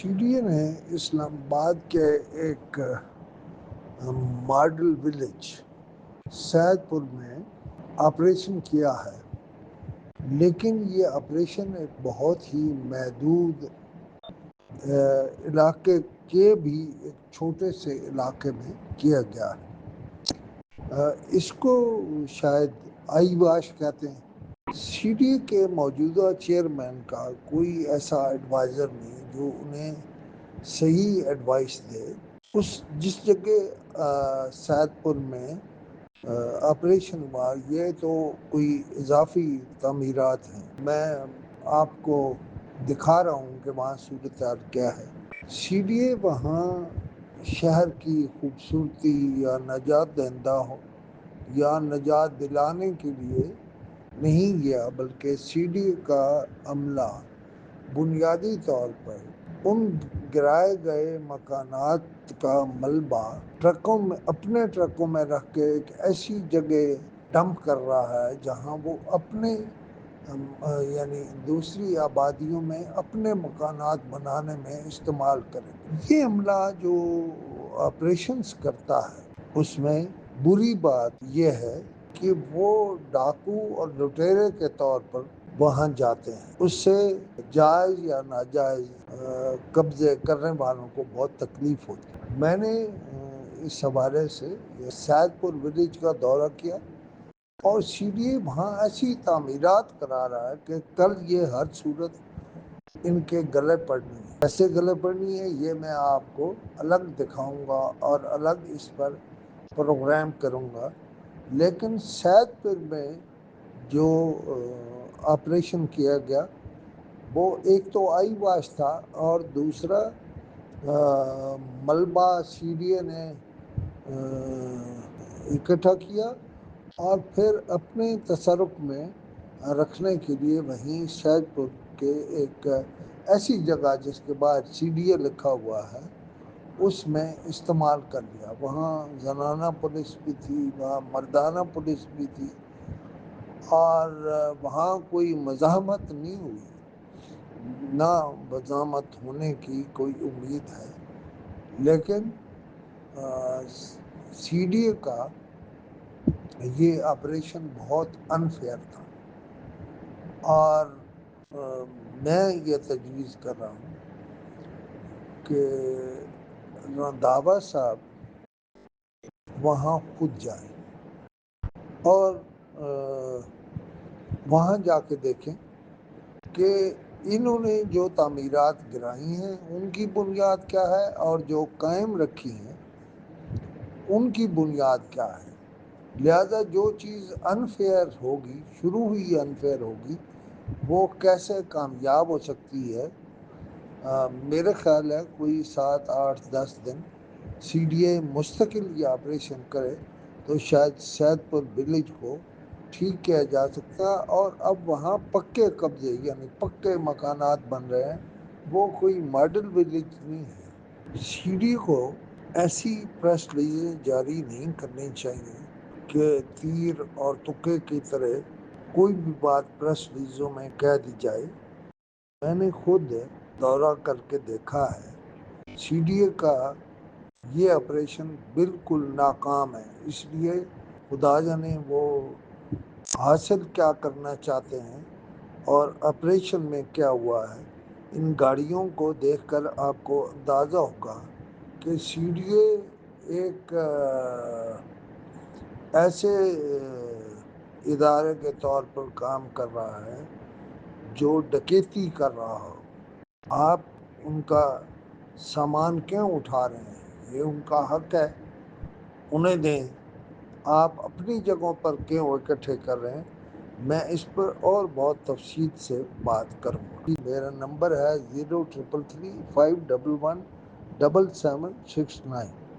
C D A نے اسلام آباد کے ایک ماڈل ولیج سید پور میں آپریشن کیا ہے، لیکن یہ آپریشن ایک بہت ہی محدود علاقے کے بھی ایک چھوٹے سے علاقے میں کیا گیا ہے۔ اس کو شاید آئی واش کہتے ہیں۔ سی ڈی اے کے موجودہ چیئرمین کا کوئی ایسا ایڈوائزر نہیں جو انہیں صحیح ایڈوائس دے۔ جس جگہ سید پور میں آپریشن ہوا، یہ تو کوئی اضافی تعمیرات ہیں۔ میں آپ کو دکھا رہا ہوں کہ وہاں صورتحال کیا ہے۔ سی ڈی اے وہاں شہر کی خوبصورتی یا نجات دہندہ ہو یا نجات دلانے کے لیے نہیں گیا، بلکہ سی ڈی اے کا عملہ بنیادی طور پر ان گرائے گئے مکانات کا ملبہ اپنے ٹرکوں میں رکھ کے ایک ایسی جگہ ڈمپ کر رہا ہے جہاں وہ اپنے یعنی دوسری آبادیوں میں اپنے مکانات بنانے میں استعمال کرے۔ یہ عملہ جو آپریشنز کرتا ہے، اس میں بری بات یہ ہے کہ وہ ڈاکو اور لٹیرے کے طور پر وہاں جاتے ہیں۔ اس سے جائز یا ناجائز قبضے کرنے والوں کو بہت تکلیف ہوتی ہے۔ میں نے اس حوالے سے سید پور ولیج کا دورہ کیا اور سی ڈی اے وہاں ایسی تعمیرات کرا رہا ہے کہ کل یہ ہر صورت ان کے گلے پڑنی ہے۔ کیسے گلے پڑنی ہے یہ میں آپ کو الگ دکھاؤں گا اور الگ اس پر پروگرام کروں گا، لیکن سید پور میں جو آپریشن کیا گیا وہ ایک تو آئی واش تھا اور دوسرا ملبہ سی ڈی اے نے اکٹھا کیا اور پھر اپنے تصرف میں رکھنے کے لیے وہیں سید پور کے ایک ایسی جگہ جس کے بعد سی ڈی اے لکھا ہوا ہے اس میں استعمال کر لیا۔ وہاں زنانہ پولیس بھی تھی، وہاں مردانہ پولیس بھی تھی اور وہاں کوئی مزاحمت نہیں ہوئی، نہ مزاحمت ہونے کی کوئی امید ہے، لیکن سی ڈی اے کا یہ آپریشن بہت انفیئر تھا اور میں یہ تجویز کر رہا ہوں کہ رنداوا صاحب وہاں خود جائیں اور وہاں جا کے دیکھیں کہ انہوں نے جو تعمیرات گرائی ہیں ان کی بنیاد کیا ہے اور جو قائم رکھی ہیں ان کی بنیاد کیا ہے۔ لہذا جو چیز انفیئر ہوگی، شروع ہوئی انفیئر ہوگی، وہ کیسے کامیاب ہو سکتی ہے۔ میرے خیال ہے کوئی 7 8 10 دن سی ڈی اے مستقل یہ آپریشن کرے تو شاید سید پور ولیج کو ٹھیک کیا جا سکتا، اور اب وہاں پکے قبضے یعنی پکے مکانات بن رہے ہیں، وہ کوئی ماڈل ولیج نہیں ہے۔ سی ڈی اے کو ایسی پریس ریلیزیں جاری نہیں کرنی چاہیے کہ تیر اور تکے کی طرح کوئی بھی بات پریس ریلیزوں میں کہہ دی جائے۔ میں نے خود دورہ کر کے دیکھا ہے، سی ڈی اے کا یہ آپریشن بالکل ناکام ہے۔ اس لیے خدا جانے وہ حاصل کیا کرنا چاہتے ہیں اور آپریشن میں کیا ہوا ہے۔ ان گاڑیوں کو دیکھ کر آپ کو اندازہ ہوگا کہ سی ڈی اے ایک ایسے ادارے کے طور پر کام کر رہا ہے جو ڈکیتی کر رہا ہو۔ آپ ان کا سامان کیوں اٹھا رہے ہیں؟ یہ ان کا حق ہے، انہیں دیں۔ آپ اپنی جگہوں پر کیوں اکٹھے کر رہے ہیں؟ میں اس پر اور بہت تفصیل سے بات کروں گا۔ میرا نمبر ہے 0333 511 7769۔